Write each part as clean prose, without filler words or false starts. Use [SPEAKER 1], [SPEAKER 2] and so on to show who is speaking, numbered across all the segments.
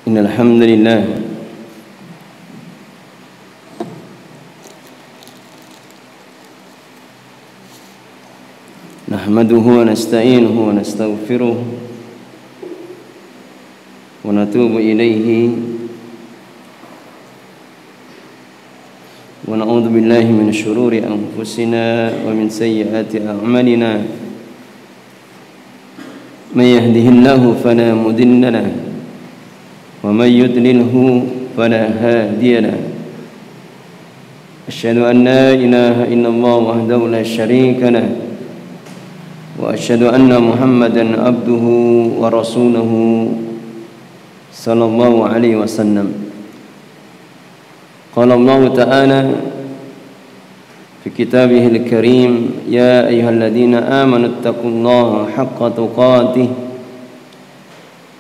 [SPEAKER 1] Innal hamdalillah nahmaduhu wa nasta'inuhu wa nastaghfiruh wa natubu ilayhi wa na'udzu billahi min syururi anfusina wa min sayyiati a'malina may yahdihillahu fala mudilla lahu wa may yudlilhu fala hadiya lahu asyhadu an la ilaha illallah wahdahu la syarika lahu wa asyhadu anna muhammadan abduhu wa rasuluhu sallallahu alaihi wasallam. Qala Allah ta'ala fi kitabihil karim ya ayyuhalladzina amanu taqullaha haqqa tuqatih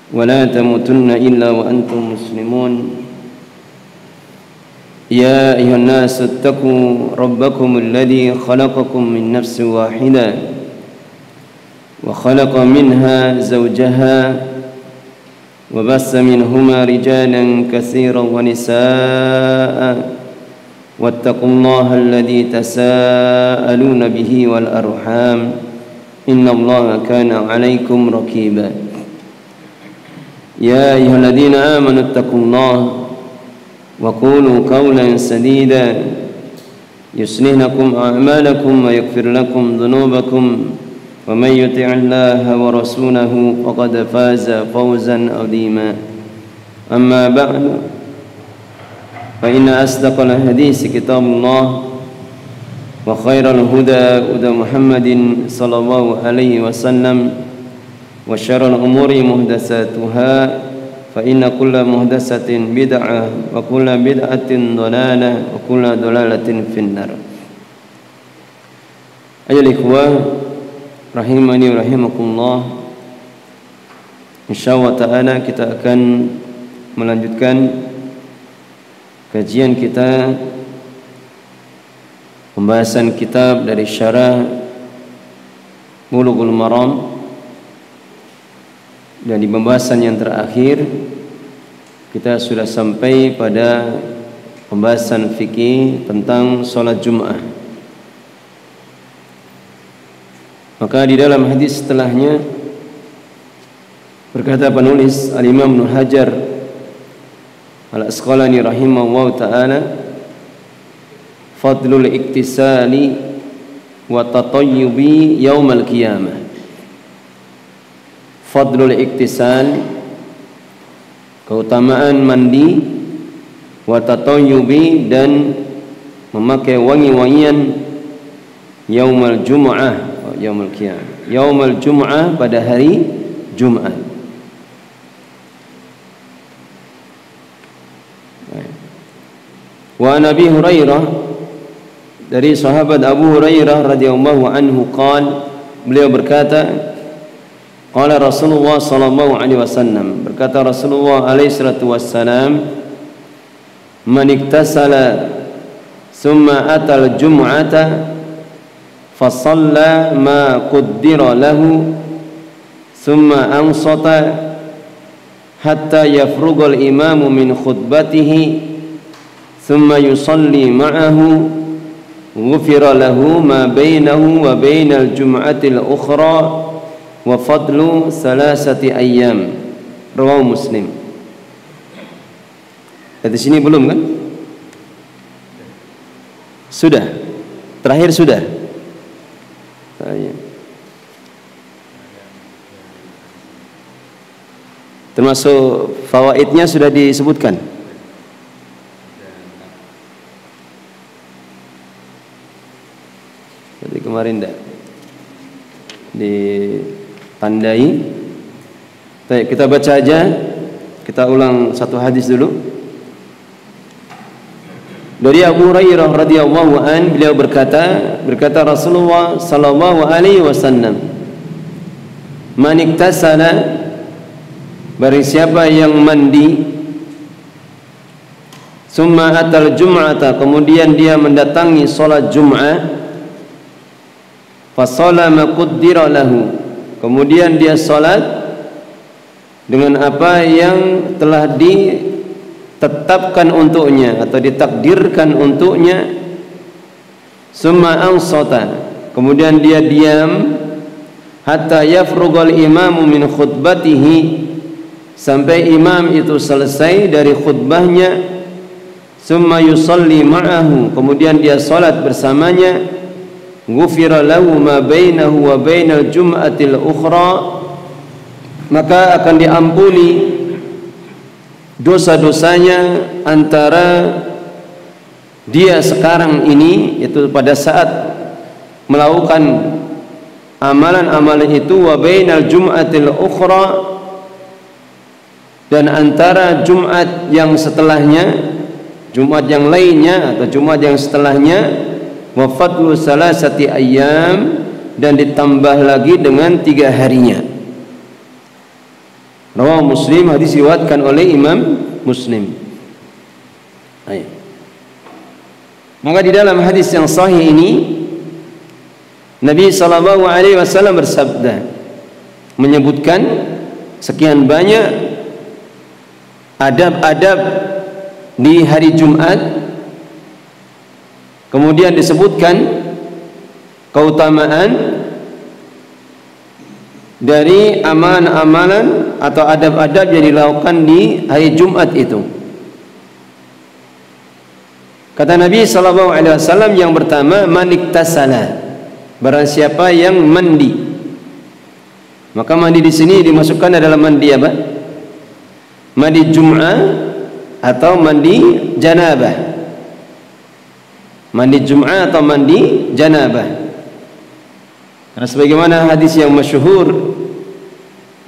[SPEAKER 1] wa la tamutunna illa wa antum muslimun. Ya ayyuhan nasu ittaqu rabbakumul ladzi khalaqakum min nafsin wahidah wa khalaqa minha zawjaha wa bassa minhuma rijalan katsiran wa nisaa wattaqullaha alladzi tasaaluna bihi wal arham innallaha kana 'alaikum raqiba. Ya ayyuhalladzina amanu ittaqullaha wa qulu qawlan sadida yuslih lakum a'malakum wa yaghfir lakum dhunubakum wa may yuti'illaha wa rasulahu faqad faza fawzan 'azima. Amma ba'du fa inna asdaqal hadits kitabullah wa khairal huda huda Muhammadin sallallahu alaihi wasallam wa syarrul umuri muhdatsatuha fa inna kulla muhdatsatin bid'ah wa kulla bid'atin dhalalah wa kulla dhalalatin finnar. Ayyuhal ikhwah rahimani wa rahimakumullah, insyaallah ta'ala kita akan melanjutkan kajian kita pembahasan kitab dari syarah Bulughul Maram. Dan di pembahasan yang terakhir kita sudah sampai pada pembahasan fikih tentang sholat Jum'ah. Maka di dalam hadis setelahnya berkata penulis Al-Imam Ibnu Hajar Al-Asqalani rahimahullahu ta'ala, fadlul iktisali wa tatayyubi yaumal qiyamah. Fadlul iktisal, keutamaan mandi, wa tatayyubi, dan memakai wangi-wangian yaumal jum'ah, yaumul qiyamah, yaumal jum'ah, pada hari Jumat. Wa Nabi Hurairah, dari sahabat Abu Hurairah radhiyallahu anhu qala, beliau berkata, qala Rasulullah sallallahu alaihi wasallam, berkata Rasulullah alaihi salatu wassalam, man iktasala summa atal jum'ata fa shalla ma qaddara lahu summa ansata hatta yafrugal imamu min khutbatihi summa yusalli ma'ahu ghufira lahu ma bainahu wa bainal jum'atil ukhra wa fadlu salasati ayyam. Rawahu Muslim. Di sini belum kan? Sudah. Terakhir sudah. Termasuk fawaidnya sudah disebutkan. Jadi kemarin enggak ditandai. Baik, kita baca aja. Kita ulang satu hadis dulu. Dari Abu Hurairah radhiyallahu an, beliau berkata Rasulullah sallallahu alaihi wasallam, man iktasala, barang siapa yang mandi, summa atal jum'ata, kemudian dia mendatangi salat Jum'ah, fa shala ma qaddara lahu, kemudian dia salat dengan apa yang telah ditetapkan untuknya atau ditakdirkan untuknya. Summa ansata, kemudian dia diam, hatta yafrughal imamu min khutbatihi, sampai imam itu selesai dari khutbahnya. Summa yusalli ma'ahu, kemudian dia salat bersamanya. Ghufira lahu ma bainahu wa bainal jum'atil ukhra, maka akan diampuni dosa-dosanya antara dia sekarang ini, yaitu pada saat melakukan amalan-amalan itu, wa bainal jum'atil ukhra, dan antara Jumat yang setelahnya, Jumat yang lainnya atau Jumat yang setelahnya. Wa fadlu salasati ayyam, dan ditambah lagi dengan 3 harinya. Rawahu Muslim, hadis diriwayatkan oleh Imam Muslim. Maka di dalam hadis yang sahih ini Nabi SAW bersabda, menyebutkan sekian banyak adab-adab di hari Jumat. Kemudian disebutkan keutamaan dari amalan-amalan atau adab-adab yang dilakukan di hari Jumat itu. Kata Nabi SAW yang pertama, maniktasala, barang siapa yang mandi. Maka mandi di sini dimasukkan adalah mandi apa? Mandi Jum'ah atau mandi janabah. Mandi Jum'ah atau mandi janabah. Karena sebagaimana hadis yang masyhur,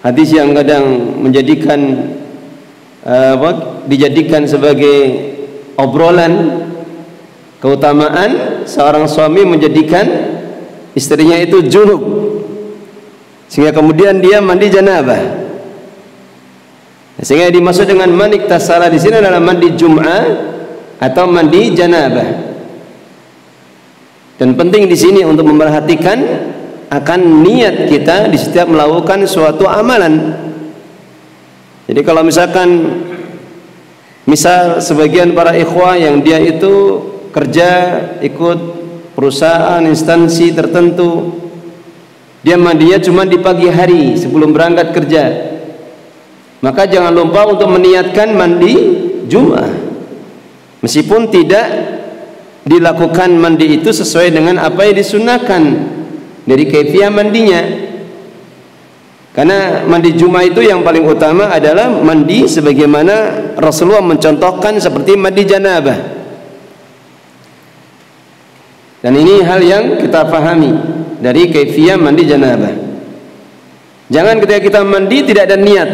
[SPEAKER 1] hadis yang kadang menjadikan dijadikan sebagai obrolan, keutamaan seorang suami menjadikan istrinya itu junub, sehingga kemudian dia mandi janabah. Sehingga dimaksud dengan maniktasala di sini adalah mandi Jum'ah atau mandi janabah. Dan penting di sini untuk memperhatikan akan niat kita di setiap melakukan suatu amalan. Jadi kalau misalkan sebagian para ikhwah yang dia itu kerja ikut perusahaan instansi tertentu, dia mandinya cuma di pagi hari sebelum berangkat kerja, maka jangan lupa untuk meniatkan mandi Jumat, meskipun tidak dilakukan mandi itu sesuai dengan apa yang disunahkan dari kaifiyah mandinya. Karena mandi Jumat itu yang paling utama adalah mandi sebagaimana Rasulullah mencontohkan seperti mandi janabah. Dan ini hal yang kita pahami dari kaifiyah mandi janabah. Jangan ketika kita mandi tidak ada niat.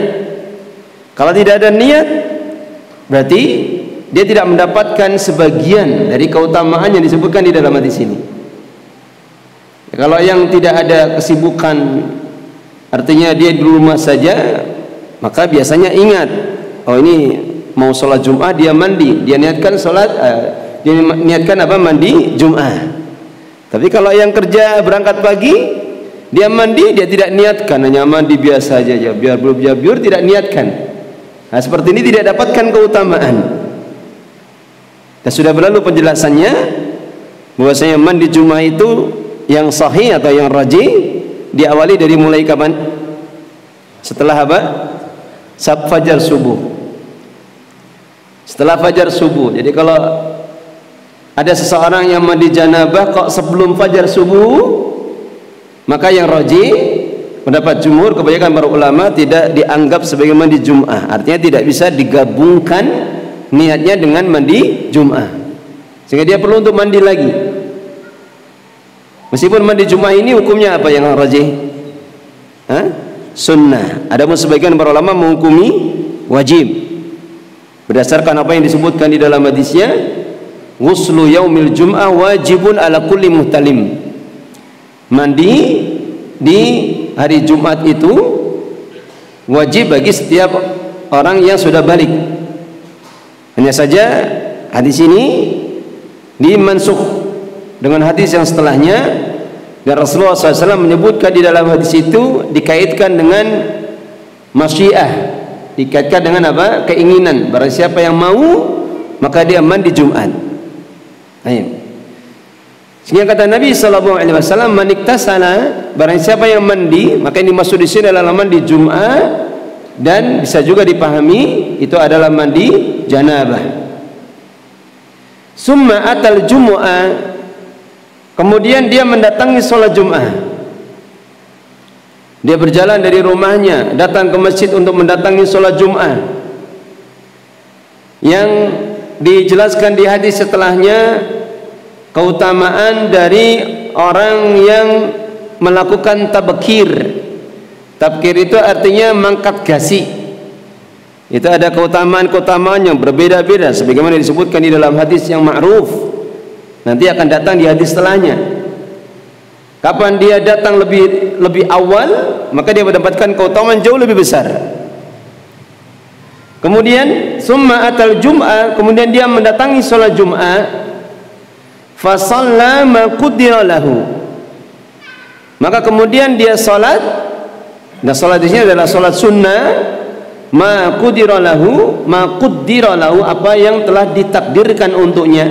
[SPEAKER 1] Kalau tidak ada niat, berarti dia tidak mendapatkan sebagian dari keutamaan yang disebutkan di dalam hadis ini. Kalau yang tidak ada kesibukan, artinya dia di rumah saja, maka biasanya ingat, oh ini mau sholat Jumat, dia mandi, dia niatkan sholat, dia niatkan apa? Mandi Jumat. Tapi kalau yang kerja berangkat pagi, dia mandi, dia tidak niatkan, hanya mandi biasa saja, biar belum biar tidak niatkan. Nah, seperti ini tidak dapatkan keutamaan. Dan sudah berlalu penjelasannya bahwasanya mandi Jumat itu yang sahih atau yang rajih diawali dari mulai kapan? Setelah apa? Fajar subuh. Setelah fajar subuh. Jadi kalau ada seseorang yang mandi janabah kok sebelum fajar subuh, maka yang rajih pendapat jumhur kebanyakan para ulama tidak dianggap sebagai mandi Jumat. Artinya tidak bisa digabungkan niatnya dengan mandi Jumat, sehingga dia perlu untuk mandi lagi. Meskipun mandi Jumat ini hukumnya apa yang rajih? Sunnah. Adapun sebagian para ulama menghukumi wajib berdasarkan apa yang disebutkan di dalam hadisnya, ghuslu yaumil jum'ah wajibun ala kulli muhtalim. Mandi di hari Jumat itu wajib bagi setiap orang yang sudah balik. Hanya saja hadis ini dimansukh dengan hadis yang setelahnya, dan Rasulullah SAW menyebutkan di dalam hadis itu dikaitkan dengan masyiah, Dikaitkan dengan apa? Keinginan. Barang siapa yang mau, maka dia mandi Jumat. Ayo. Sehingga kata Nabi SAW, man iktasala, barang siapa yang mandi, maka ini maksud di sini adalah mandi Jumat, dan bisa juga dipahami itu adalah mandi janabah. Summa atal Jumu'ah, kemudian dia mendatangi sholat Jum'ah. Dia berjalan dari rumahnya datang ke masjid untuk mendatangi sholat Jum'ah. Yang dijelaskan di hadis setelahnya keutamaan dari orang yang melakukan tabkir. Tabkir itu artinya mangkat gasi. Itu ada keutamaan-keutamaan yang berbeda-beda sebagaimana disebutkan di dalam hadis yang ma'ruf. Nanti akan datang di hadis setelahnya. Kapan dia datang lebih awal, maka dia mendapatkan keutamaan jauh lebih besar. Kemudian summa atal Jum'ah, kemudian dia mendatangi sholat Jum'ah. Fa shalla ma qaddara lahu, maka kemudian dia salat. Nah, salat di sini adalah salat sunnah. Ma qaddara lahu, ma qaddara lahu, apa yang telah ditakdirkan untuknya.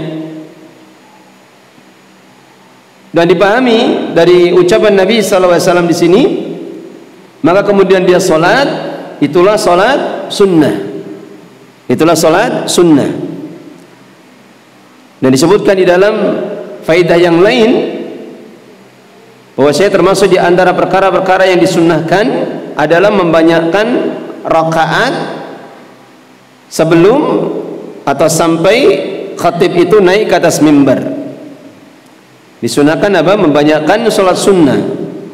[SPEAKER 1] Dan dipahami dari ucapan Nabi SAW di sini, maka kemudian dia salat, itulah salat sunnah. Itulah salat sunnah. Dan disebutkan di dalam faedah yang lain bahwa saya termasuk di antara perkara-perkara yang disunnahkan adalah membanyakkan rakaat sebelum atau sampai khatib itu naik ke atas mimbar. Disunahkan apa? Membanyakkan sholat sunnah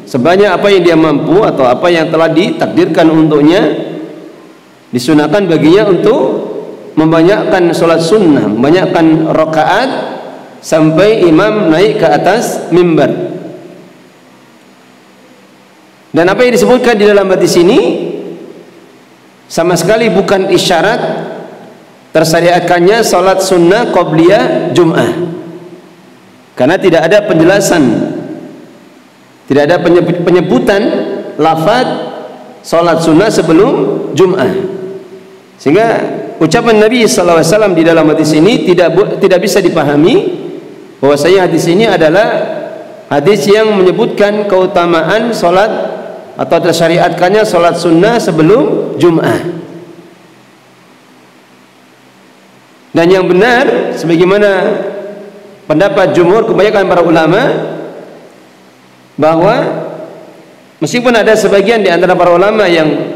[SPEAKER 1] sebanyak apa yang dia mampu atau apa yang telah ditakdirkan untuknya. Disunahkan baginya untuk membanyakkan sholat sunnah, membanyakkan rakaat sampai imam naik ke atas mimbar. Dan apa yang disebutkan di dalam hadis ini sama sekali bukan isyarat tersyariatkannya sholat sunnah qabliyah Jum'ah, karena tidak ada penjelasan, tidak ada penyebutan lafaz sholat sunnah sebelum Jum'ah. Sehingga ucapan Nabi SAW di dalam hadis ini tidak bisa dipahami bahwasanya hadis ini adalah hadis yang menyebutkan keutamaan sholat atau tersyariatkannya sholat sunnah sebelum Jum'ah. Dan yang benar sebagaimana pendapat jumhur kebanyakan para ulama, bahwa meskipun ada sebagian di antara para ulama yang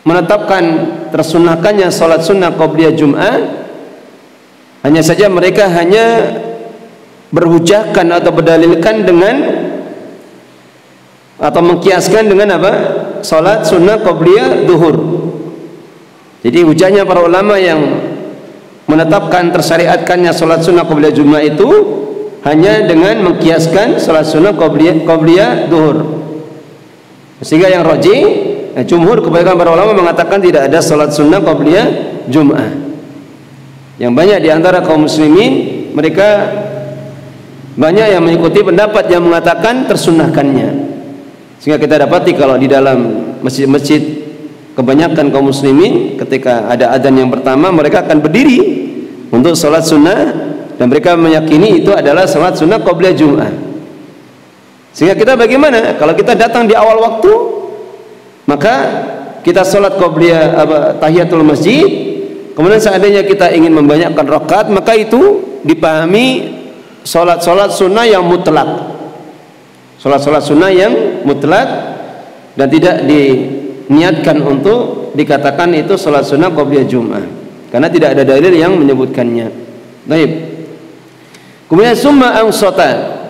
[SPEAKER 1] menetapkan tersunahkannya sholat sunnah qabliyah Jum'ah, hanya saja mereka hanya berhujahkan atau berdalilkan dengan atau mengkiaskan dengan apa? Sholat sunnah qabliyah duhur. Jadi hujahnya para ulama yang menetapkan tersyariatkannya sholat sunnah qabliyah Jum'ah itu hanya dengan mengkiaskan sholat sunnah qabliyah duhur. Sehingga yang rajih, jumhur kebanyakan para ulama mengatakan tidak ada salat sunnah qabliyah Jum'ah. Yang banyak di antara kaum muslimin, mereka banyak yang mengikuti pendapat yang mengatakan tersunnahkannya. Sehingga kita dapati kalau di dalam masjid-masjid kebanyakan kaum muslimin ketika ada adzan yang pertama, mereka akan berdiri untuk salat sunnah dan mereka meyakini itu adalah salat sunnah qabliyah Jum'ah. Sehingga kita bagaimana? Kalau kita datang di awal waktu, maka kita sholat qabliyah tahiyatul masjid, kemudian seandainya kita ingin membanyakkan rakaat, maka itu dipahami sholat sunnah yang mutlak, sholat sunnah yang mutlak, dan tidak diniatkan untuk dikatakan itu sholat sunnah qabliyah Jum'ah, karena tidak ada dalil yang menyebutkannya. Baik. Kemudian summa ansata,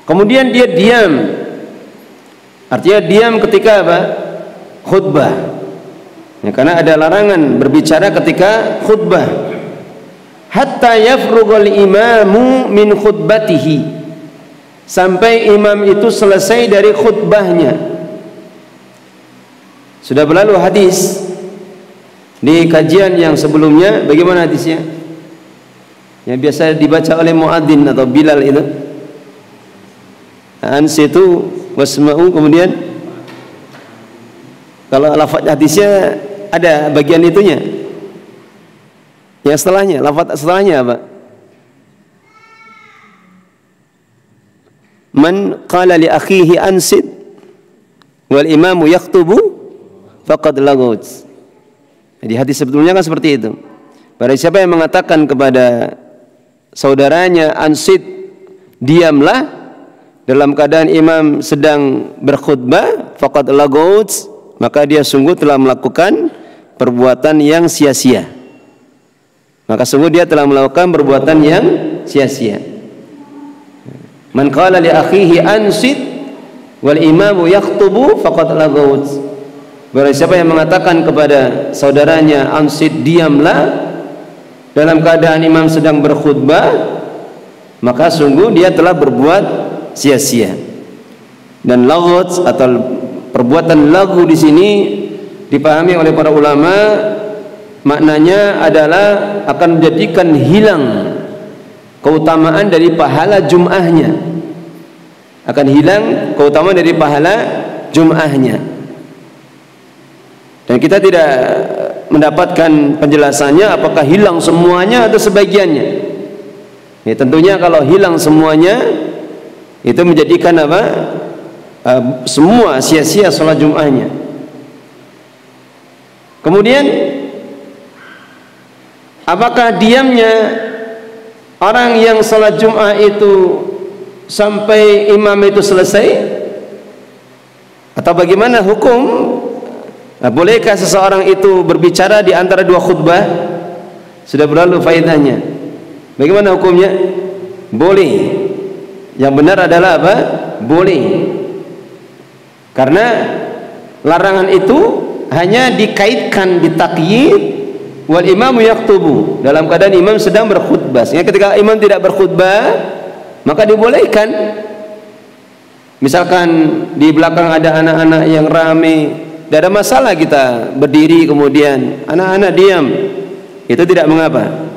[SPEAKER 1] kemudian dia diam. Artinya diam ketika apa? Khutbah. Ya, karena ada larangan berbicara ketika khutbah. Hatta yafrughal imamu min khutbatihi, sampai imam itu selesai dari khutbahnya. Sudah berlalu hadis di kajian yang sebelumnya. Bagaimana hadisnya? Yang biasa dibaca oleh muadzin atau Bilal itu. Ansitu wasma'u, kemudian
[SPEAKER 2] Kalau lafaz hadisnya ada bagian itunya. Yang setelahnya, lafaz setelahnya apa? Man qala li akhihi ansid wal imamu yaktubu faqad laghut. Jadi hadis sebetulnya kan seperti itu. Barang siapa yang mengatakan kepada saudaranya ansid, diamlah, dalam keadaan imam sedang berkhutbah, faqad laghut, maka dia sungguh telah melakukan perbuatan yang sia-sia. Maka sungguh dia telah melakukan perbuatan yang sia-sia. Man qala li akhihi ansit wal imamu yaktubu faqad laghut. Barang siapa yang mengatakan kepada saudaranya ansit, diamlah, dalam keadaan imam sedang berkhutbah, maka sungguh dia telah berbuat sia-sia. Dan laghut atau perbuatan lagu di sini dipahami oleh para ulama, maknanya adalah akan menjadikan hilang keutamaan dari pahala Jum'ahnya, akan hilang keutamaan dari pahala Jum'ahnya. Dan kita tidak mendapatkan penjelasannya apakah hilang semuanya atau sebagiannya. Ya, tentunya kalau hilang semuanya itu menjadikan apa? Semua sia-sia sholat Jum'ahnya. Kemudian apakah diamnya orang yang sholat Jum'ah itu sampai imam itu selesai, atau bagaimana hukum? Bolehkah seseorang itu berbicara di antara dua khutbah? Sudah berlalu faedahnya. Bagaimana hukumnya? Boleh. Yang benar adalah apa? Boleh. Karena larangan itu hanya dikaitkan, ditakyid wal imamu yaktubu, dalam keadaan imam sedang berkhutbah. Sehingga ketika imam tidak berkhutbah, maka dibolehkan. Misalkan di belakang ada anak-anak yang ramai, tidak ada masalah kita berdiri kemudian anak-anak diam, itu tidak mengapa.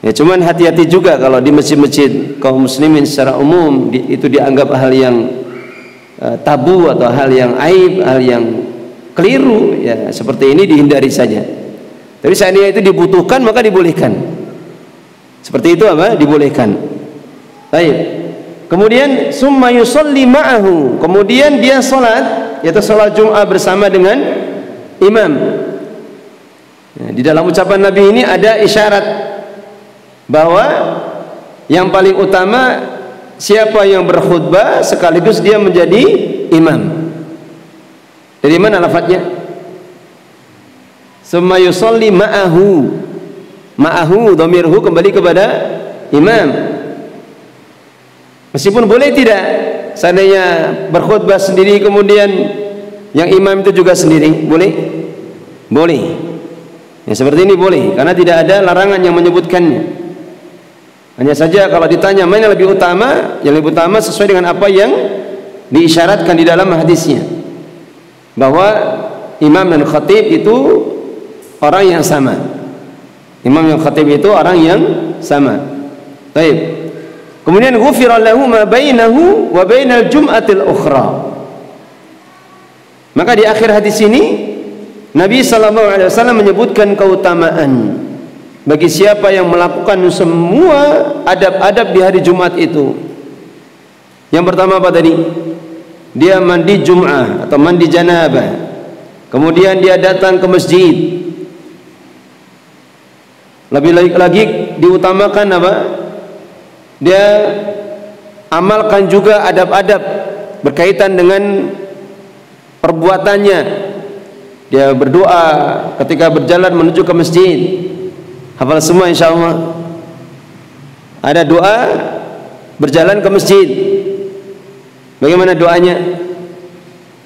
[SPEAKER 2] Ya, cuman hati-hati juga kalau di masjid-masjid kaum muslimin secara umum itu dianggap hal yang tabu atau hal yang aib, hal yang keliru. Ya, seperti ini dihindari saja. Tapi seandainya itu dibutuhkan maka dibolehkan. Seperti itu apa? Dibolehkan. Baik. Kemudian summa yusalli ma'ahu. Kemudian dia salat, yaitu salat Jum'ah bersama dengan imam. Nah, di dalam ucapan Nabi ini ada isyarat bahwa yang paling utama siapa yang berkhutbah sekaligus dia menjadi imam. Dari mana lafadznya? Summa yusalli ma'ahu. Ma'ahu dhamirhu kembali kepada imam. Meskipun boleh tidak seandainya berkhutbah sendiri kemudian yang imam itu juga sendiri, boleh? Boleh. Ya, seperti ini boleh karena tidak ada larangan yang menyebutkannya. Hanya saja kalau ditanya mana yang lebih utama, yang lebih utama sesuai dengan apa yang diisyaratkan di dalam hadisnya, bahwa imam dan khatib itu orang yang sama. Imam yang khatib itu orang yang sama. Baik. Kemudian ghufira lahu ma bainahu wa bainal jum'atil ukhra. Maka di akhir hadis ini Nabi SAW menyebutkan keutamaan bagi siapa yang melakukan semua adab-adab di hari Jumat itu. Yang pertama apa tadi? Dia mandi Jum'ah atau mandi janabah. Kemudian dia datang ke masjid. Lebih lagi diutamakan apa? Dia amalkan juga adab-adab berkaitan dengan perbuatannya. Dia berdoa ketika berjalan menuju ke masjid. Hafal semua insyaallah. Ada doa berjalan ke masjid. Bagaimana doanya?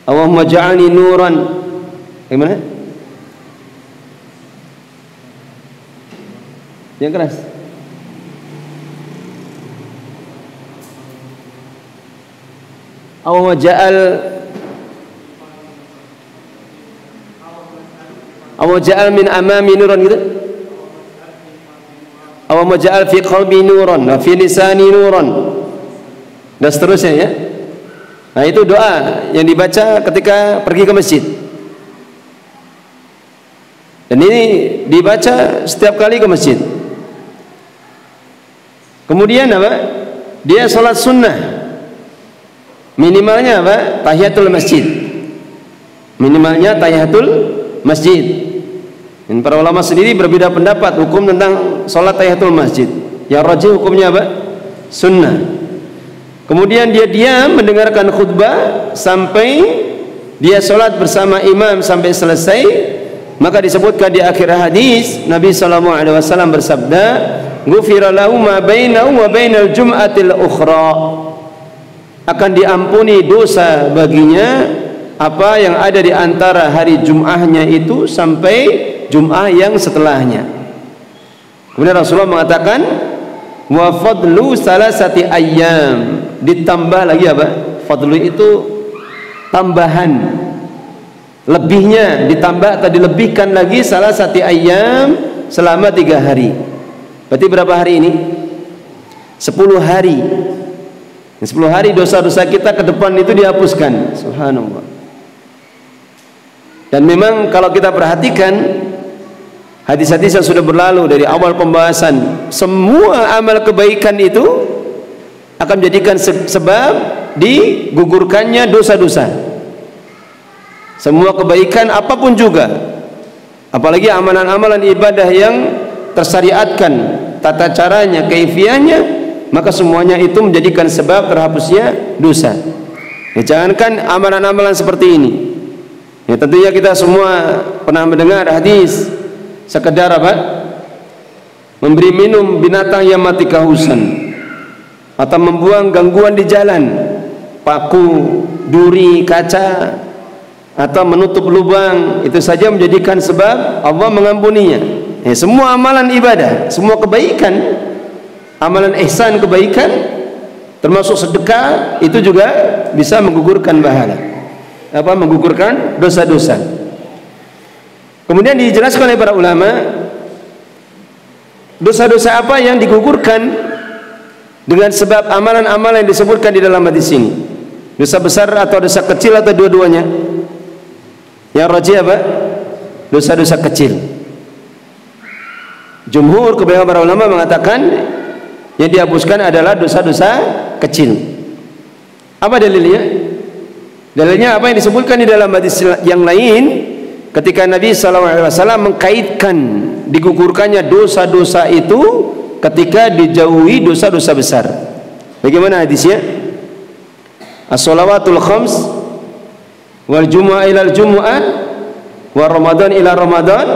[SPEAKER 2] Allahumma ja'alni nuran. Bagaimana? Yang keras. Allahumma ja'al min amami nuran gitu. Allahumma ja'al fi qalbi nuran wa fi lisani nuran. Dan seterusnya ya. Nah, itu doa yang dibaca ketika pergi ke masjid. Dan ini dibaca setiap kali ke masjid. Kemudian apa? Dia sholat sunnah. Minimalnya apa? Tahiyatul masjid. Minimalnya tahiyatul masjid. Dan para ulama sendiri berbeda pendapat hukum tentang sholat tahiyatul masjid. Yang rajih hukumnya apa? Sunnah. Kemudian dia diam mendengarkan khutbah sampai dia sholat bersama imam sampai selesai. Maka disebutkan di akhir hadis Nabi SAW bersabda, "Ghufira lahu ma bainahu wa bainal jum'atil ukhra." Akan diampuni dosa baginya apa yang ada di antara hari Jum'ahnya itu sampai Jum'ah yang setelahnya. Kemudian Rasulullah mengatakan, "Wa fadlu salasati ayyam." Ditambah lagi apa? Fadlu itu tambahan. Lebihnya ditambah atau dilebihkan lagi salasati ayyam selama 3 hari. Berarti berapa hari ini? 10 hari. 10 hari dosa-dosa kita ke depan itu dihapuskan. Subhanallah. Dan memang kalau kita perhatikan hadis-hadis yang sudah berlalu dari awal pembahasan, semua amal kebaikan itu akan menjadikan sebab digugurkannya dosa-dosa. Semua kebaikan apapun juga, apalagi amalan-amalan ibadah yang tersyariatkan tata caranya, kaifiahnya, maka semuanya itu menjadikan sebab terhapusnya dosa. Ya, jangankan amalan-amalan seperti ini. Ya, tentunya kita semua pernah mendengar hadis sekedar apa? Memberi minum binatang yang mati kehausan, atau membuang gangguan di jalan, paku, duri, kaca, atau menutup lubang, itu saja menjadikan sebab Allah mengampuninya. Ya, semua amalan ibadah, semua kebaikan, amalan ihsan kebaikan, termasuk sedekah, itu juga bisa menggugurkan pahala, menggugurkan dosa-dosa. Kemudian dijelaskan oleh para ulama, dosa-dosa apa yang digugurkan dengan sebab amalan-amalan yang disebutkan di dalam hadis ini. Dosa besar atau dosa kecil atau dua-duanya? Yang rajih apa? Dosa-dosa kecil. Jumhur kebanyakan para ulama mengatakan yang dihapuskan adalah dosa-dosa kecil. Apa dalilnya? Dalilnya apa yang disebutkan di dalam hadis yang lain ketika Nabi SAW mengkaitkan digugurkannya dosa-dosa itu ketika dijauhi dosa-dosa besar. Bagaimana hadisnya? As-shalawatul khams wal jumu'ah ilal jumu'ah wa ramadan ila ramadan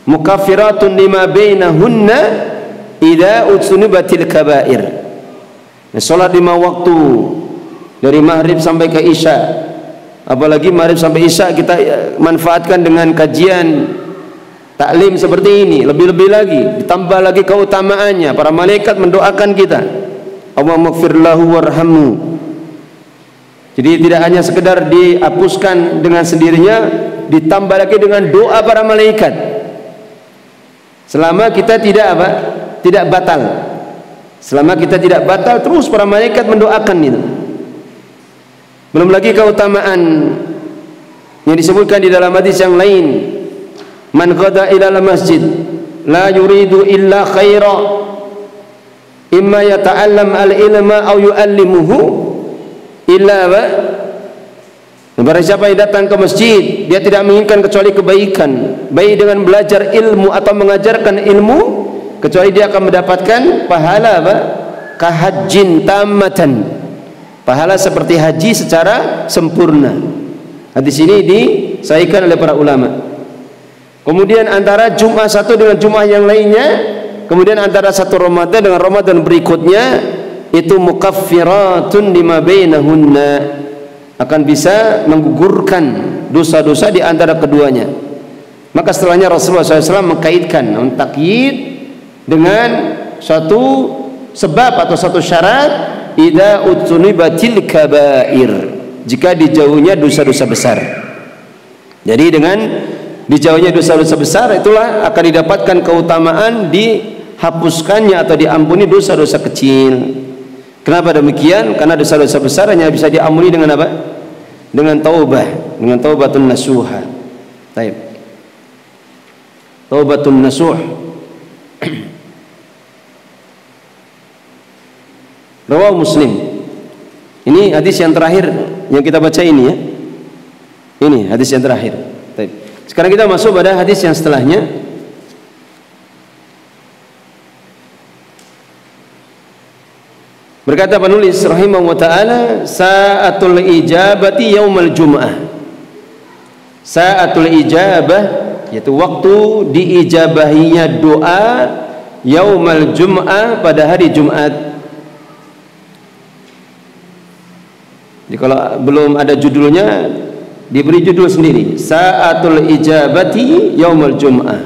[SPEAKER 2] mukaffiratun lima bainahunna idza utsunibatil kabair. Salat 5 waktu dari maghrib sampai ke isya, apalagi maghrib sampai isya kita manfaatkan dengan kajian taklim seperti ini, lebih-lebih lagi ditambah lagi keutamaannya. Para malaikat mendoakan kita, Allahumma ighfir lahu warhamhu. Jadi tidak hanya sekedar dihapuskan dengan sendirinya, ditambah lagi dengan doa para malaikat. Selama kita tidak apa? Tidak batal. Selama kita tidak batal, terus para malaikat mendoakan itu. Belum lagi keutamaan yang disebutkan di dalam hadis yang lain. Man qada ila masjid la yuridu illa khaira imma yata'allam al-ilma aw yu'allimuhu illa apa? Barang siapa yang datang ke masjid, dia tidak menginginkan kecuali kebaikan, baik dengan belajar ilmu atau mengajarkan ilmu, kecuali dia akan mendapatkan pahala apa? Kahajjin tammatan, pahala seperti haji secara sempurna. Hadis ini disahihkan oleh para ulama. Kemudian antara Jum'ah satu dengan Jum'ah yang lainnya, kemudian antara satu Ramadan dengan Ramadan berikutnya, itu mukaffiratun lima bainahunna, akan bisa menggugurkan dosa-dosa di antara keduanya. Maka setelahnya Rasulullah SAW mengkaitkan, mentakyid dengan suatu sebab atau satu syarat, idza utsunibatil kabair, jika dijauhnya dosa-dosa besar. Jadi dengan dijauhnya dosa-dosa besar, itulah akan didapatkan keutamaan dihapuskannya atau diampuni dosa-dosa kecil. Kenapa demikian? Karena dosa-dosa besar hanya bisa diampuni dengan apa? Dengan taubah, dengan taubatun nasuha. Baik. taubatun nasuh. Rawahu Muslim. Ini hadis yang terakhir yang kita baca ini ya. Ini hadis yang terakhir. Baik. Sekarang kita masuk pada hadis yang setelahnya. Berkata penulis rahimahullah taala, sa'atul ijabati yaumal jum'ah. Sa'atul ijabah yaitu waktu diijabahinya doa yaumal jum'ah pada hari Jumat. Jadi kalau belum ada judulnya diberi judul sendiri, sa'atul ijabati yaumal jum'ah.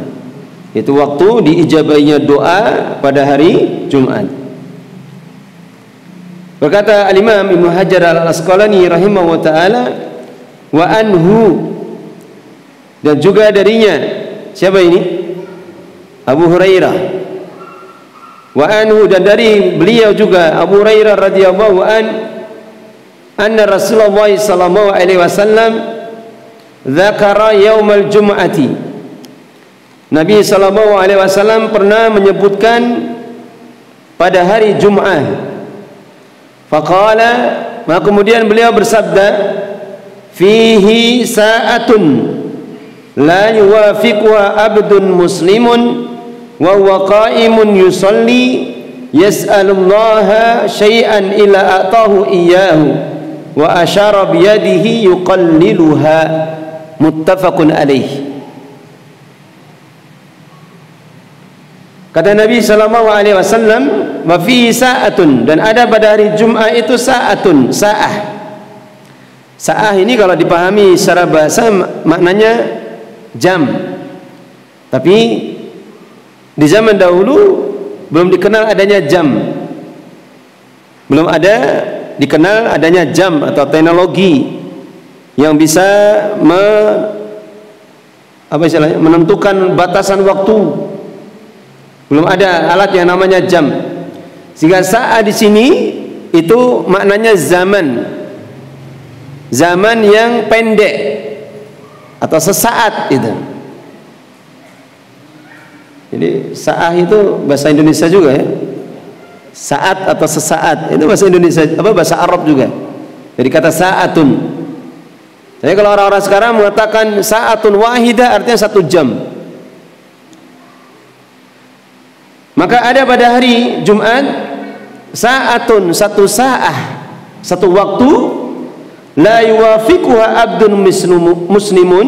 [SPEAKER 2] Itu waktu diijabahinya doa pada hari Jumat. Berkata Al-Imam Ibnu Hajar Al-Asqalani rahimahullah taala, wa anhu, dan juga darinya, siapa ini? Abu Hurairah. Wa anhu, dan dari beliau juga Abu Hurairah radhiyallahu anna Rasulullah sallallahu alaihi wasallam dzakara yaumal jum'ati. Nabi sallallahu alaihi wasallam pernah menyebutkan pada hari Jumat. Faqala, maka kemudian beliau bersabda, fihi sa'atun la yuwafiquha abdun muslimun wa huwa qa'imun yusalli yas'alullaha syai'an illa atahu iyyahu wa asyara biyadihi yuqalliluha, muttafaqun alaih. Kata Nabi sallallahu alaihi wasallam, wa fi sa'atun, dan ada pada hari Jumat itu sa'atun, sa'ah. Sa'ah ini kalau dipahami secara bahasa maknanya jam. Tapi di zaman dahulu belum dikenal adanya jam. Belum ada dikenal adanya jam atau teknologi yang bisa menentukan batasan waktu. Belum ada alat yang namanya jam. Sehingga saat di sini itu maknanya zaman. Zaman yang pendek atau sesaat itu. Jadi saat itu bahasa Indonesia juga ya. Saat atau sesaat itu bahasa Indonesia, bahasa Arab juga. Jadi kata saatun. Jadi kalau orang-orang sekarang mengatakan saatun wahidah artinya 1 jam. Maka ada pada hari Jumat sa'atun, 1 sa'ah, 1 waktu, la yuwafiquha abdun muslimun,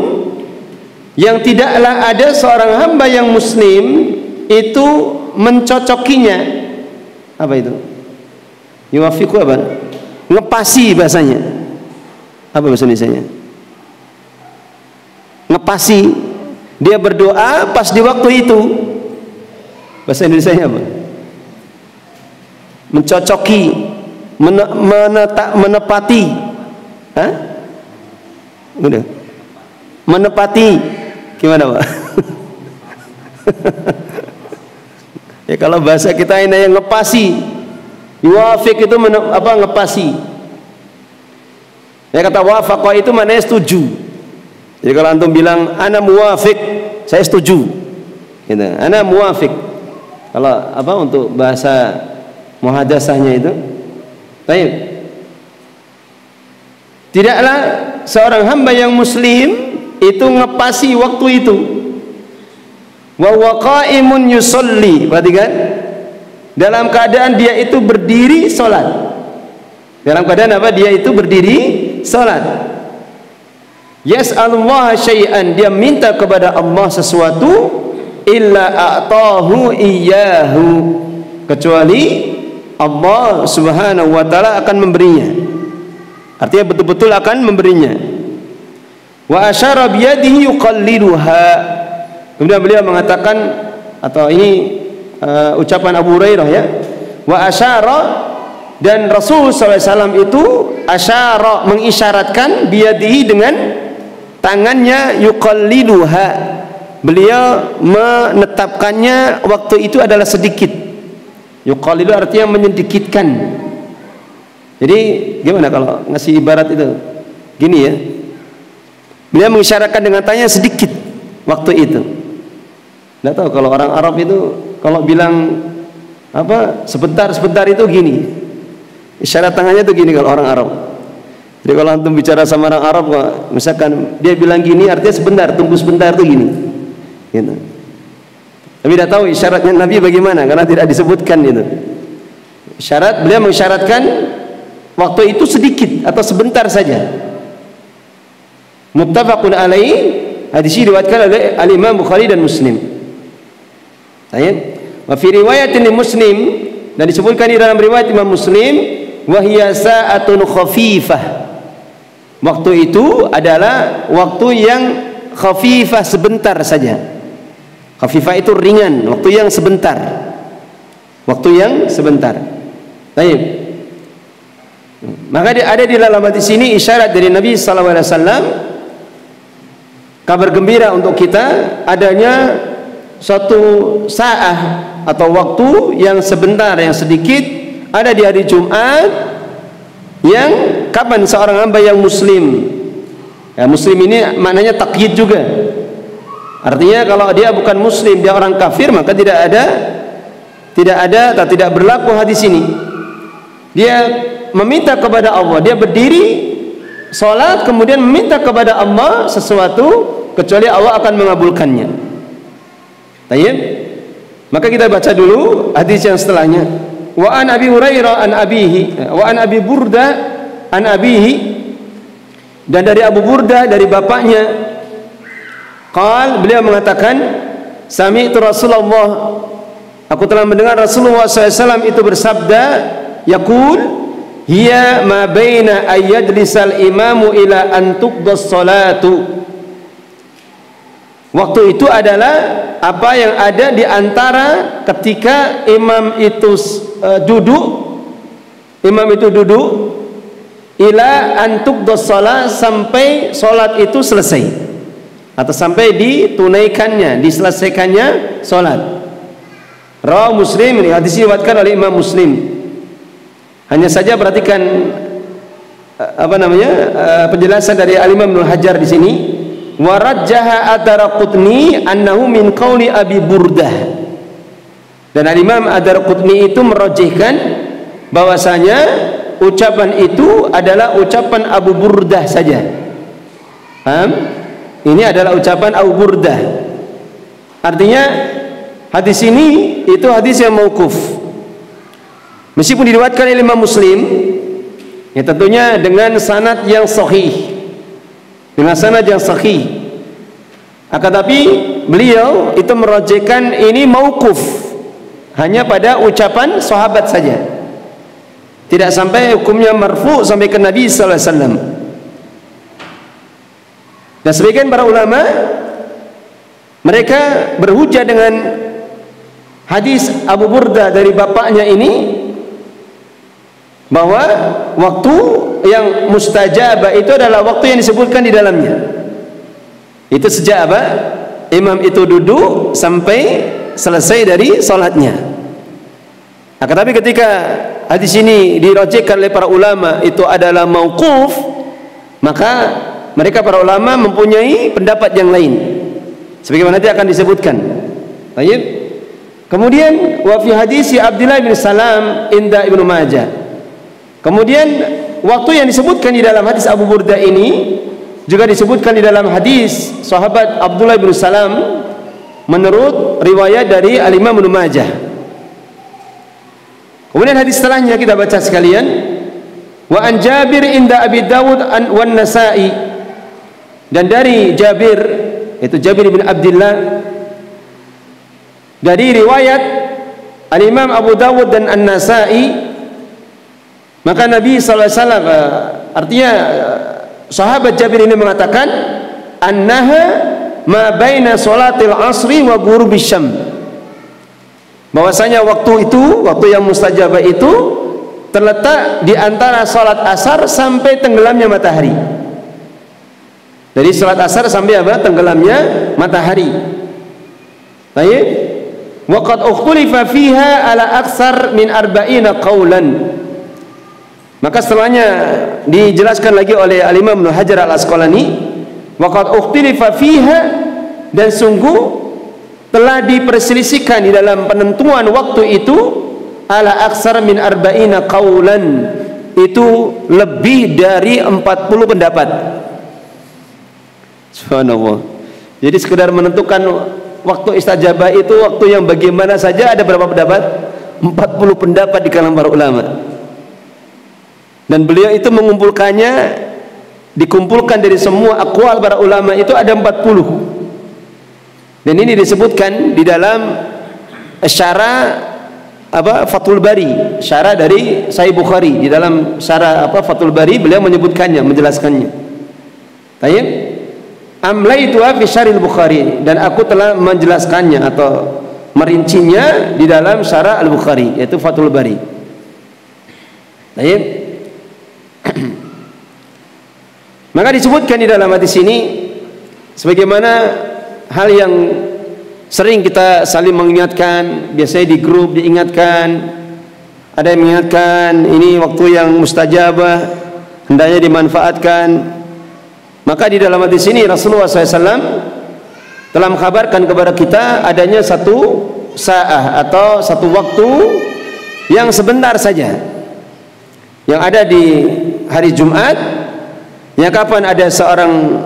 [SPEAKER 2] yang tidaklah ada seorang hamba yang muslim itu mencocokinya. Apa itu? Yuwafiqu apa? Ngepasi bahasanya. Apa bahasa Indonesianya? Ngepasi. Dia berdoa pas di waktu itu. Bahasa Indonesianya apa? Mencocoki, menepati. Hah? Udah. Menepati. Gimana, Pak? Ya kalau bahasa kita ini yang ngepasi. Yuwafiq itu ngepasi. Ya kata wafaqa itu maknanya setuju. Jadi kalau antum bilang ana muwafiq, saya setuju. Gitu. Ana muwafiq. Kalau untuk bahasa muhadasahnya itu, baik. Tidaklah seorang hamba yang muslim itu ngepasi waktu itu. Wa huwa qa'imun yusolli, perhatikan, dalam keadaan dia itu berdiri salat. Dalam keadaan apa? Dia itu berdiri salat. Yas'alullaha syai'an, dia minta kepada Allah sesuatu, illa a'tahu iyyahu, kecuali Allah subhanahu wa ta'ala akan memberinya. Artinya betul-betul akan memberinya. Wa asyara biyadihi yuqalliluha, kemudian beliau mengatakan, atau ini ucapan Abu Hurairah ya, wa asyara, dan Rasul SAW itu asyara, mengisyaratkan, biyadihi, dengan tangannya, yuqalliluha, beliau menetapkannya waktu itu adalah sedikit. Yuqallilu artinya menyedikitkan. Jadi gimana kalau ngasih ibarat itu? Gini ya. Beliau mengisyaratkan dengan tangannya sedikit waktu itu. Nggak tahu kalau orang Arab itu kalau bilang apa sebentar itu gini. Isyarat tangannya itu gini kalau orang Arab. Jadi kalau antum bicara sama orang Arab, misalkan dia bilang gini, artinya sebentar, tunggu sebentar itu gini. Gitu. Tapi tidak tahu isyaratnya Nabi bagaimana karena tidak disebutkan itu. Isyarat beliau mengisyaratkan waktu itu sedikit atau sebentar saja. Muttafaqun alaihi, hadis ini diriwayatkan oleh Al-Imam Bukhari dan Muslim. Ayat. Wa fi riwayatin Muslim, dan disebutkan di dalam riwayat Imam Muslim, wa hiya sa'atun khafifah. Waktu itu adalah waktu yang khafifah, sebentar saja. Khafifah itu ringan, waktu yang sebentar. Waktu yang sebentar. Baik. Maka ada di dalam hadis ini isyarat dari Nabi sallallahu alaihi wasallam, kabar gembira untuk kita adanya suatu saat atau waktu yang sebentar, yang sedikit ada di hari Jumat, yang kapan seorang hamba yang muslim, ya, muslim ini maknanya takyid juga, artinya kalau dia bukan muslim, dia orang kafir, maka tidak ada atau tidak berlaku hadis ini. Dia meminta kepada Allah, dia berdiri sholat kemudian meminta kepada Allah sesuatu, kecuali Allah akan mengabulkannya. Baik, maka kita baca dulu hadis yang setelahnya. Wa an Abi Hurairah an abihi, wa an Abi Burda an abihi, dan dari Abu Burda dari bapaknya, beliau mengatakan, sami'tu Rasulullah, aku telah mendengar Rasulullah SAW itu bersabda, yaqul hiya ma baina ayyadlisal imamu ila an tuqdas salatu. Waktu itu adalah apa yang ada di antara ketika imam itu duduk ila antuk dosola, sampai solat itu selesai atau sampai ditunaikannya, diselesaikannya solat. Rawahu Muslim, ini hadis diriwayatkan oleh Imam Muslim. Hanya saja perhatikan penjelasan dari Al-Imam Ibnu Hajar di sini. Warajjaha Ad-Daraqutni annahu min qauli Abi Burdah, dan Imam Ad-Daraqutni itu merojihkan bahwasanya ucapan itu adalah ucapan Abu Burdah saja. Paham? Ini adalah ucapan Abu Burdah. Artinya hadis ini itu hadis yang mauquf, meskipun diriwayatkan oleh Imam Muslim, ya tentunya dengan sanad yang sahih, dengan sanad yang sahih. Akan tapi beliau itu merojekkan ini mauquf, hanya pada ucapan sahabat saja, tidak sampai hukumnya marfu sampai ke Nabi sallallahu alaihi wasallam. Dan sebagian para ulama mereka berhujjah dengan hadis Abu Burda dari bapaknya ini, bahwa waktu yang mustajabah itu adalah waktu yang disebutkan di dalamnya. Itu sejak apa? Imam itu duduk sampai selesai dari sholatnya. Akan tapi ketika hadis ini dirojekkan oleh para ulama itu adalah mauquf, maka mereka para ulama mempunyai pendapat yang lain, sebagaimana nanti akan disebutkan. Baik. Kemudian wa fi hadis Abdullah bin Salam inda Ibnu Majah. Kemudian waktu yang disebutkan di dalam hadis Abu Burda ini juga disebutkan di dalam hadis sahabat Abdullah bin Salam menurut riwayat dari Al-Imam Ibnu Majah. Kemudian hadis setelahnya kita baca sekalian. Wa an Jabir inda Abi Dawud wan Nasa'i, dan dari Jabir, itu Jabir bin Abdullah, dari riwayat Al-Imam Abu Dawud dan An-Nasa'i, maka Nabi SAW, artinya sahabat Jabir ini mengatakan, annaha ma baina salatil asri wa ghurubisy syams, bahwasanya waktu itu, waktu yang mustajabah itu terletak di antara salat asar sampai tenggelamnya matahari. Dari salat asar sampai apa? Tenggelamnya matahari. Baik. Wa qad ukhtulifa fiha ala aktsar min 40 qaulan. Maka setelahnya dijelaskan lagi oleh Al-Imam Ibnu Hajar Al-Asqalani, wa qad ukhtulifa fiha, dan sungguh telah diperselisihkan di dalam penentuan waktu itu ala aksar min arba'ina qaulan, itu lebih dari 40 pendapat. Subhanallah. Jadi sekedar menentukan waktu istajabah itu waktu yang bagaimana saja ada berapa pendapat? 40 pendapat di kalangan para ulama. Dan beliau itu mengumpulkannya, dikumpulkan dari semua aqwal para ulama itu ada 40. Dan ini disebutkan di dalam syarah Fathul Bari, syarah dari Sahih Bukhari. Di dalam syarah Fathul Bari beliau menyebutkannya, menjelaskannya. Baik. Amlaitu fi syaril Bukhari, dan aku telah menjelaskannya atau merincinya di dalam syarah Al-Bukhari, yaitu Fathul Bari. Baik. Maka disebutkan di dalam hadis ini sebagaimana hal yang sering kita saling mengingatkan, biasanya di grup diingatkan, ada yang mengingatkan ini waktu yang mustajabah, hendaknya dimanfaatkan. Maka di dalam hadis ini Rasulullah SAW telah mengkabarkan kepada kita adanya satu sa'ah atau satu waktu yang sebentar saja yang ada di hari Jumat, yang kapan ada seorang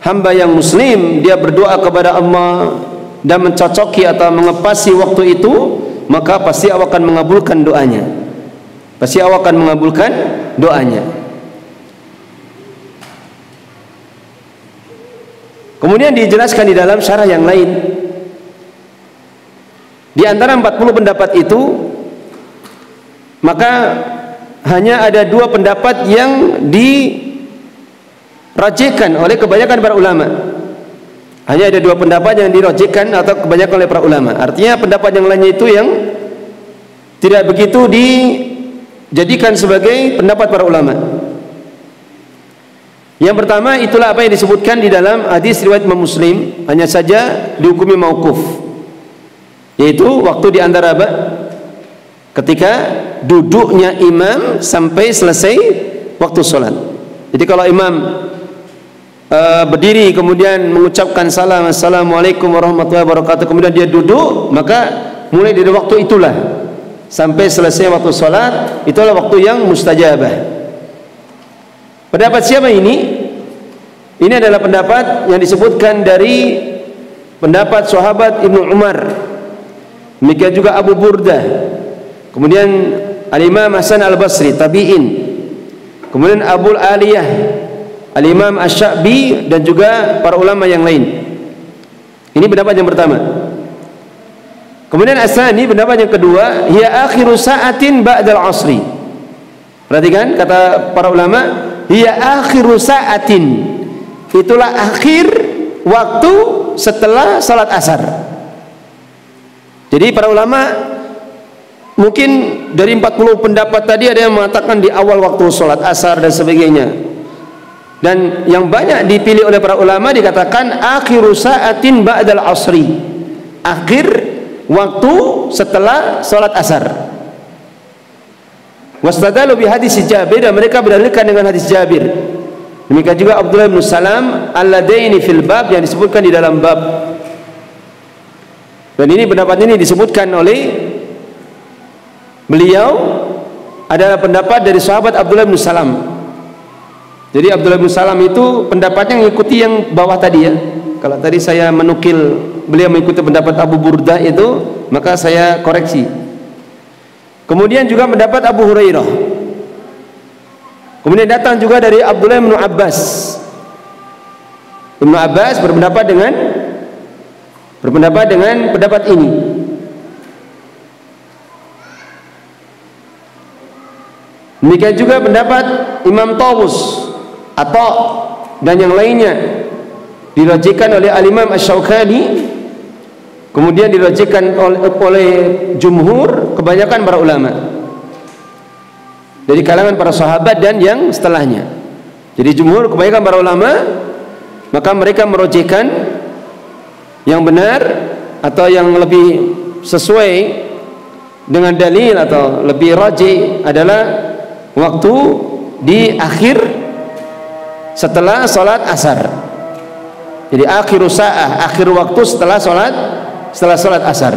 [SPEAKER 2] hamba yang muslim dia berdoa kepada Allah dan mencocoki atau mengepasi waktu itu, maka pasti Allah akan mengabulkan doanya. Pasti Allah akan mengabulkan doanya. Kemudian dijelaskan di dalam syarah yang lain, di antara 40 pendapat itu, maka hanya ada 2 pendapat yang dirajihkan oleh kebanyakan para ulama. Hanya ada 2 pendapat yang dirajihkan atau kebanyakan oleh para ulama. Artinya pendapat yang lainnya itu yang tidak begitu dijadikan sebagai pendapat para ulama. Yang pertama itulah apa yang disebutkan di dalam hadis riwayat Imam Muslim, hanya saja dihukumi mauquf, yaitu waktu di antara apa? Ketika duduknya imam sampai selesai waktu sholat. Jadi kalau imam berdiri kemudian mengucapkan salam, assalamualaikum warahmatullahi wabarakatuh, kemudian dia duduk, maka mulai dari waktu itulah sampai selesai waktu sholat, itulah waktu yang mustajabah. Pendapat siapa ini? Ini adalah pendapat yang disebutkan dari pendapat sahabat Ibnu Umar, demikian juga Abu Burdah, kemudian Al-Imam Hasan Al-Basri, tabi'in, kemudian Abul Aliyah, Al-Imam Asy-Sya'bi, dan juga para ulama yang lain. Ini pendapat yang pertama. Kemudian asani, pendapat yang kedua, hiya akhiru sa'atin ba'dal asri. Perhatikan kata para ulama, hiya akhiru sa'atin, itulah akhir waktu setelah salat asar. Jadi para ulama mungkin dari 40 pendapat tadi ada yang mengatakan di awal waktu salat asar dan sebagainya. Dan yang banyak dipilih oleh para ulama dikatakan akhiru sa'atin ba'dal asri, akhir waktu setelah salat asar. Wastadalu bi hadis Jabir, dan mereka berdalilkan dengan hadis Jabir. Demikian juga Abdullah bin Salam alladaini fil bab, yang disebutkan di dalam bab. Dan ini pendapat ini disebutkan oleh beliau adalah pendapat dari sahabat Abdullah bin Salam. Jadi Abdullah bin Salam itu pendapatnya mengikuti yang bawah tadi ya. Kalau tadi saya menukil beliau mengikuti pendapat Abu Burdah itu, maka saya koreksi. Kemudian juga mendapat Abu Hurairah. Kemudian datang juga dari Abdullah bin Abbas. Ibnu Abbas berpendapat dengan pendapat ini. Demikian juga pendapat Imam Tawus atau dan yang lainnya dirajihkan oleh Al-Imam Asy-Syaukani. Kemudian dirajihkan oleh jumhur, kebanyakan para ulama dari kalangan para sahabat dan yang setelahnya. Jadi jumhur, kebanyakan para ulama, maka mereka merajihkan yang benar atau yang lebih sesuai dengan dalil atau lebih rajih adalah waktu di akhir setelah salat asar. Jadi akhiru sa'ah, akhir waktu setelah salat setelah sholat asar.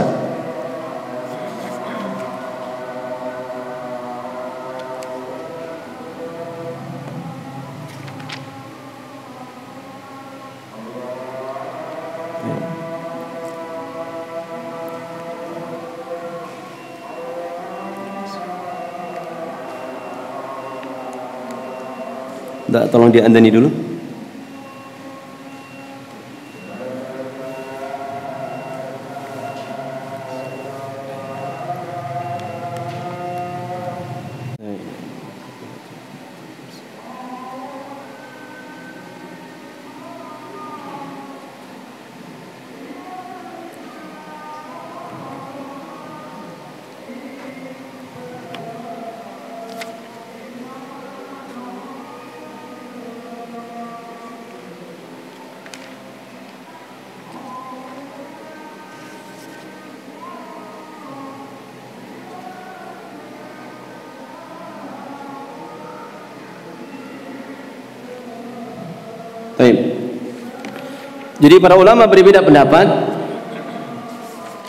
[SPEAKER 2] Tolong diandani dulu. Jadi para ulama berbeda pendapat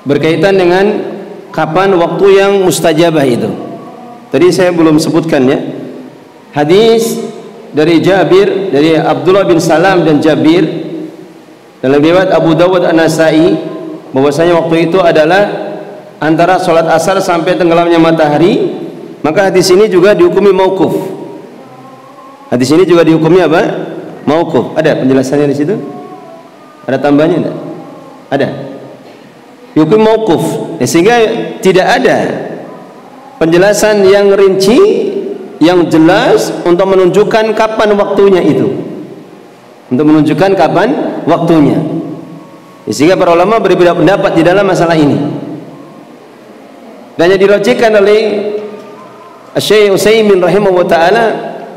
[SPEAKER 2] berkaitan dengan kapan waktu yang mustajabah itu. Tadi saya belum sebutkan ya. Hadis dari Jabir, dari Abdullah bin Salam dan Jabir dalam riwayat Abu Dawud An-Nasai bahwasanya waktu itu adalah antara sholat asar sampai tenggelamnya matahari. Maka hadis ini juga dihukumi mauquf. Hadis ini juga dihukumi apa? Mauquf. Ada penjelasannya di situ? Ada tambahnya enggak? Ada. Hukum mauquf. Sehingga tidak ada penjelasan yang rinci, yang jelas untuk menunjukkan kapan waktunya itu. Untuk menunjukkan kapan waktunya. Sehingga para ulama berbeda pendapat di dalam masalah ini. Dan yang dirajihkan oleh Syekh Utsaimin rahimahullah taala,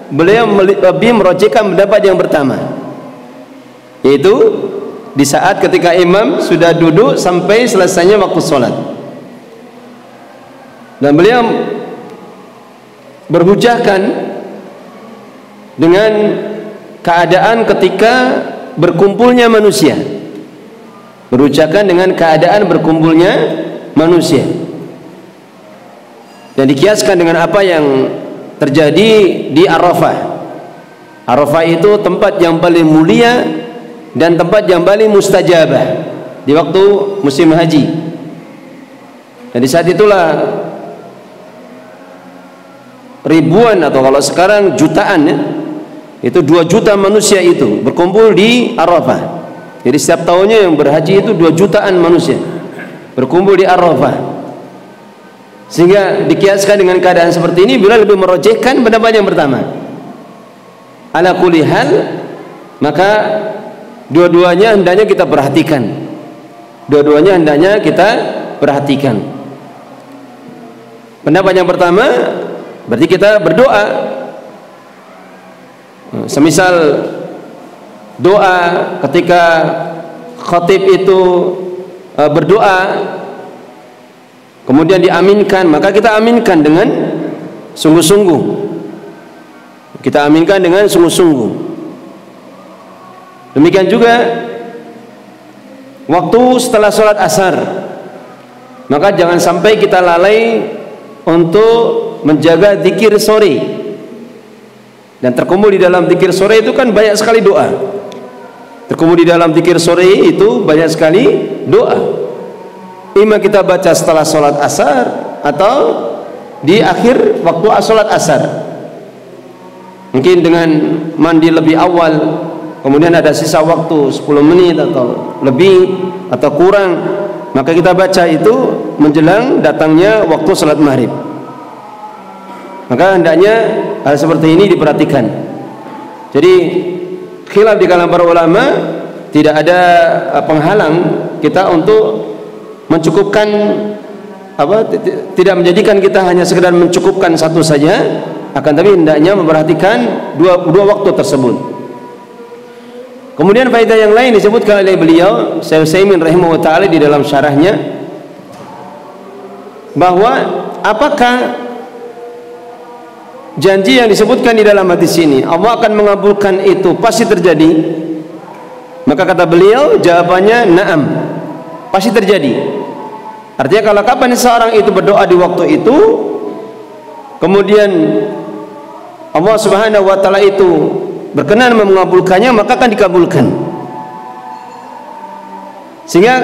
[SPEAKER 2] beliau lebih merajihkan pendapat yang pertama, yaitu di saat ketika imam sudah duduk sampai selesainya waktu sholat. Dan beliau berhujahkan dengan keadaan ketika berkumpulnya manusia. Berhujahkan dengan keadaan berkumpulnya manusia. Dan dikiaskan dengan apa yang terjadi di Arafah. Arafah itu tempat yang paling mulia dan tempat yang paling mustajabah di waktu musim haji. Dan di saat itulah ribuan atau kalau sekarang jutaan ya, itu 2 juta manusia itu berkumpul di Arafah. Jadi setiap tahunnya yang berhaji itu 2 jutaan manusia berkumpul di Arafah. Sehingga dikiaskan dengan keadaan seperti ini, bila lebih merojehkan pendapat yang pertama. Ala kulli hal, maka dua-duanya hendaknya kita perhatikan. Dua-duanya hendaknya kita perhatikan. Pendapat yang pertama berarti kita berdoa. Semisal doa ketika khatib itu berdoa kemudian diaminkan, maka kita aminkan dengan sungguh-sungguh. Kita aminkan dengan sungguh-sungguh. Demikian juga waktu setelah sholat asar, maka jangan sampai kita lalai untuk menjaga zikir sore. Dan terkumpul di dalam zikir sore itu kan banyak sekali doa. Terkumpul di dalam zikir sore itu banyak sekali doa. Ima kita baca setelah sholat asar atau di akhir waktu sholat asar. Mungkin dengan mandi lebih awal, kemudian ada sisa waktu 10 menit atau lebih atau kurang, maka kita baca itu menjelang datangnya waktu salat maghrib. Maka hendaknya hal seperti ini diperhatikan. Jadi khilaf di kalangan para ulama, tidak ada penghalang kita untuk mencukupkan tidak menjadikan kita hanya sekedar mencukupkan satu saja, akan tapi hendaknya memperhatikan dua waktu tersebut. Kemudian faedah yang lain disebutkan oleh beliau Syekh Utsaimin rahimahullah taala di dalam syarahnya, bahwa apakah janji yang disebutkan di dalam hadis ini Allah akan mengabulkan itu pasti terjadi? Maka kata beliau, jawabannya na'am. pasti terjadi. Artinya kalau kapan seorang itu berdoa di waktu itu, kemudian Allah Subhanahu wa taala itu berkenan mengabulkannya, maka akan dikabulkan. Sehingga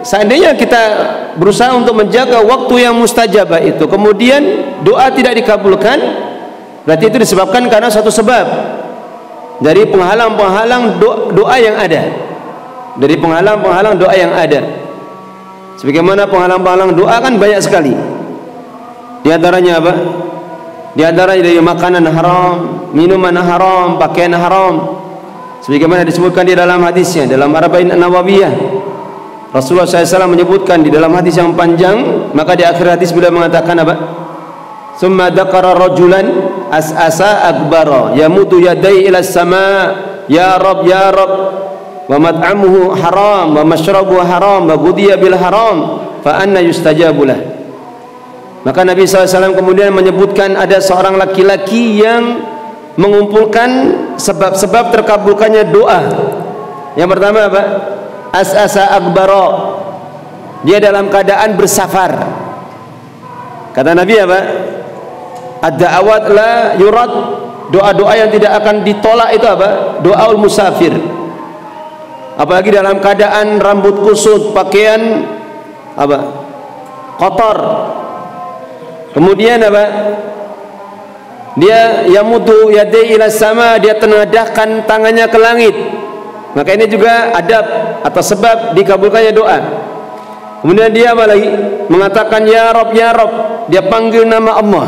[SPEAKER 2] seandainya kita berusaha untuk menjaga waktu yang mustajabah itu, kemudian doa tidak dikabulkan, berarti itu disebabkan karena satu sebab dari penghalang-penghalang doa yang ada. Dari penghalang-penghalang doa yang ada. Sebagaimana penghalang-penghalang doa kan banyak sekali. Di antaranya apa? Di antaranya dari makanan haram, minuman haram, pakaian haram. Sebagaimana disebutkan di dalam hadisnya, dalam Arba'in An-Nawawiyah. Rasulullah SAW menyebutkan di dalam hadis yang panjang, maka di akhir hadis beliau mengatakan apa? Summa dzakara rajulan as'asa akbara yamudu yadai ila sama, ya Rabb ya Rabb, wa mat'amuhu haram wa mashrabuhu haram wa ghudiya bil haram fa anna yustajabu lah. Maka Nabi SAW kemudian menyebutkan ada seorang laki-laki yang mengumpulkan sebab-sebab terkabulkannya doa. Yang pertama apa? As'asa akbara, dia dalam keadaan bersafar. Kata Nabi apa? Ad-da'awat la yurad, doa-doa yang tidak akan ditolak itu apa? Doaul musafir. Apalagi dalam keadaan rambut kusut, pakaian apa? Kotor. Kemudian apa? Dia yamudu yadai ila sama, dia tengadahkan tangannya ke langit. Maka ini juga adab atau sebab dikabulkannya doa. Kemudian dia apa lagi? Mengatakan ya Rabb ya Rabb, dia panggil nama Allah.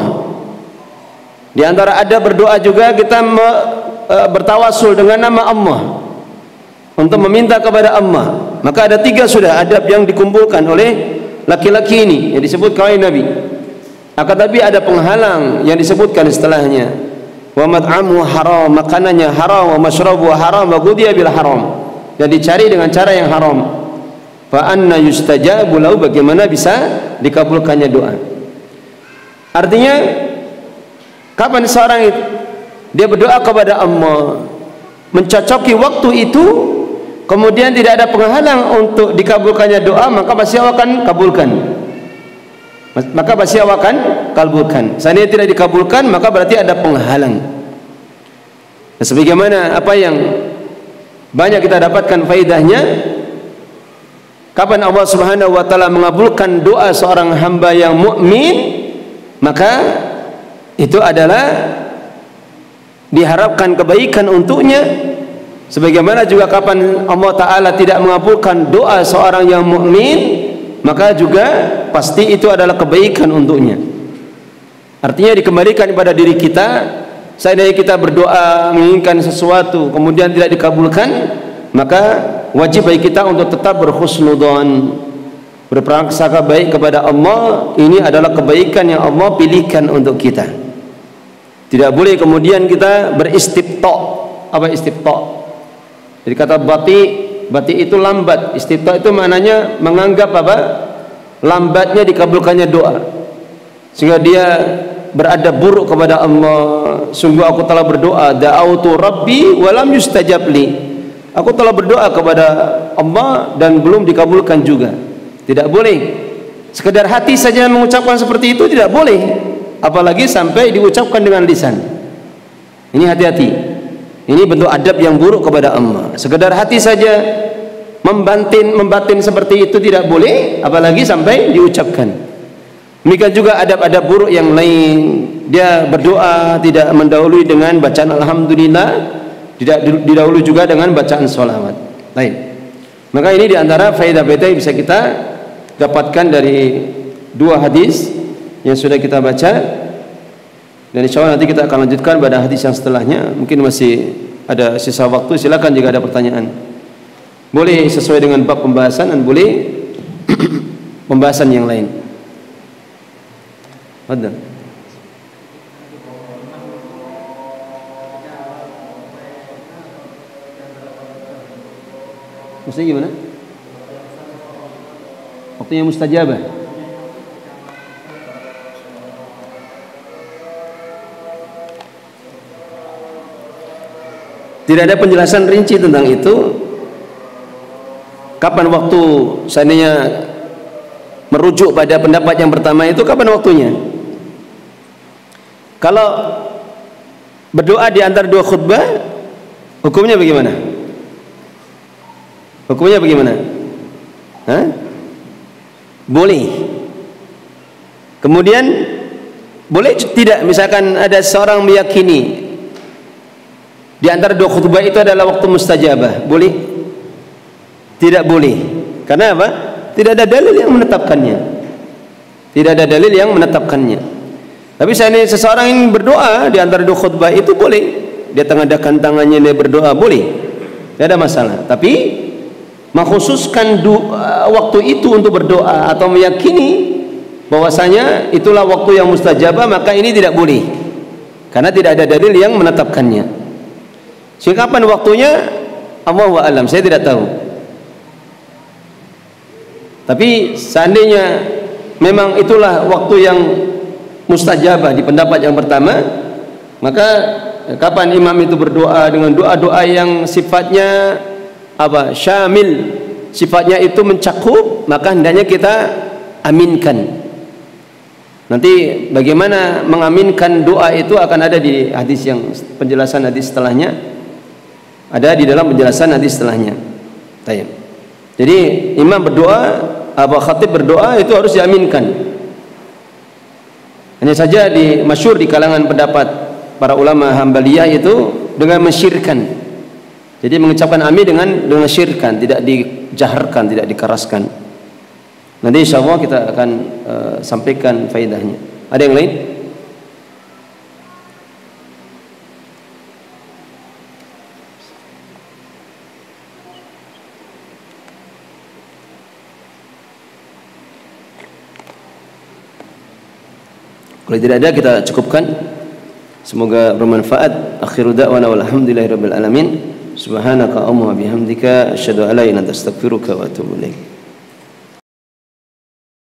[SPEAKER 2] Di antara adab berdoa juga kita bertawasul dengan nama Allah untuk meminta kepada Allah. Maka ada 3 sudah adab yang dikumpulkan oleh laki-laki ini yang disebut oleh Nabi. Akan tapi ada penghalang yang disebutkan setelahnya. Wa mat'amu haram, makanannya haram, wa mashrabu haram, wa ghudiya bil haram, dan dicari dengan cara yang haram. Fa anna yustajabu lahu, bagaimana bisa dikabulkannya doa? Artinya kapan seorang itu dia berdoa kepada Allah mencocoki waktu itu, kemudian tidak ada penghalang untuk dikabulkannya doa, maka pasti Allah akan kabulkan. Maka pasti Allah akan kabulkan. Seandainya tidak dikabulkan, maka berarti ada penghalang. Nah, sebagaimana apa yang banyak kita dapatkan faedahnya, kapan Allah Subhanahu wa taala mengabulkan doa seorang hamba yang mukmin, maka itu adalah diharapkan kebaikan untuknya. Sebagaimana juga kapan Allah taala tidak mengabulkan doa seorang yang mukmin, maka juga pasti itu adalah kebaikan untuknya. Artinya dikembalikan kepada diri kita. Seandainya kita berdoa menginginkan sesuatu kemudian tidak dikabulkan, maka wajib bagi kita untuk tetap berhusnudzon, berprasangka baik kepada Allah. Ini adalah kebaikan yang Allah pilihkan untuk kita. Tidak boleh kemudian kita beristifta. Apa istifta? Jadi kata bati itu lambat. Istifta itu maknanya menganggap apa? Lambatnya dikabulkannya doa, sehingga dia beradab buruk kepada Allah. Sungguh aku telah berdoa, da'autu rabbi walam yustajab li, aku telah berdoa kepada Allah dan belum dikabulkan juga. Tidak boleh sekedar hati saja mengucapkan seperti itu, tidak boleh, apalagi sampai diucapkan dengan lisan. Ini hati-hati. Ini bentuk adab yang buruk kepada Allah. Sekedar hati saja membatin seperti itu tidak boleh, apalagi sampai diucapkan. Demikian juga adab-adab buruk yang lain. Dia berdoa tidak mendahului dengan bacaan alhamdulillah, tidak didahului juga dengan bacaan sholawat. Baik. Maka ini diantara faedah-faedah yang bisa kita dapatkan dari 2 hadis yang sudah kita baca. Dan insya Allah nanti kita akan lanjutkan pada hadis yang setelahnya. Mungkin masih ada sisa waktu, silakan jika ada pertanyaan. Boleh sesuai dengan bab pembahasan dan boleh pembahasan yang lain. Ada. Maksudnya gimana? Waktunya mustajabah. Tidak ada penjelasan rinci tentang itu. kapan waktu seandainya merujuk pada pendapat yang pertama itu kapan waktunya? Kalau berdoa di antara dua khutbah hukumnya bagaimana? Hukumnya bagaimana? Hah? Boleh. Kemudian boleh tidak misalkan ada seorang meyakini di antara dua khutbah itu adalah waktu mustajabah, boleh? Tidak boleh. Karena apa? Tidak ada dalil yang menetapkannya. Tidak ada dalil yang menetapkannya. Tapi seandainya seseorang ingin berdoa di antara dua khutbah itu boleh. Dia tengadakan tangannya, dia berdoa, boleh. Tidak ada masalah. Tapi mengkhususkan waktu itu untuk berdoa atau meyakini bahwasanya itulah waktu yang mustajabah, maka ini tidak boleh. Karena tidak ada dalil yang menetapkannya. Sehingga kapan waktunya? Allahu a'lam, saya tidak tahu. Tapi seandainya memang itulah waktu yang mustajabah di pendapat yang pertama, maka kapan imam itu berdoa dengan doa-doa yang sifatnya apa? Syamil, sifatnya itu mencakup, maka hendaknya kita aminkan. Nanti bagaimana mengaminkan doa itu akan ada di hadis yang penjelasan hadis setelahnya. Ada di dalam penjelasan hadis setelahnya. Tayyib. Jadi imam berdoa, khatib berdoa itu harus diaminkan. Hanya saja masyhur di kalangan pendapat para ulama Hambaliyah itu dengan mensyirkan. Jadi mengucapkan amin dengan syirkan, tidak dijaharkan, tidak dikeraskan. Nanti insyaallah kita akan sampaikan faedahnya. Ada yang lain? Kalau tidak ada kita cukupkan. Semoga bermanfaat. Akhiru da'wana walhamdulillahirabbil alamin. Subhanaka Allahumma bihamdika asyhadu an la ilaha illa anta astaghfiruka wa atubu ilaik.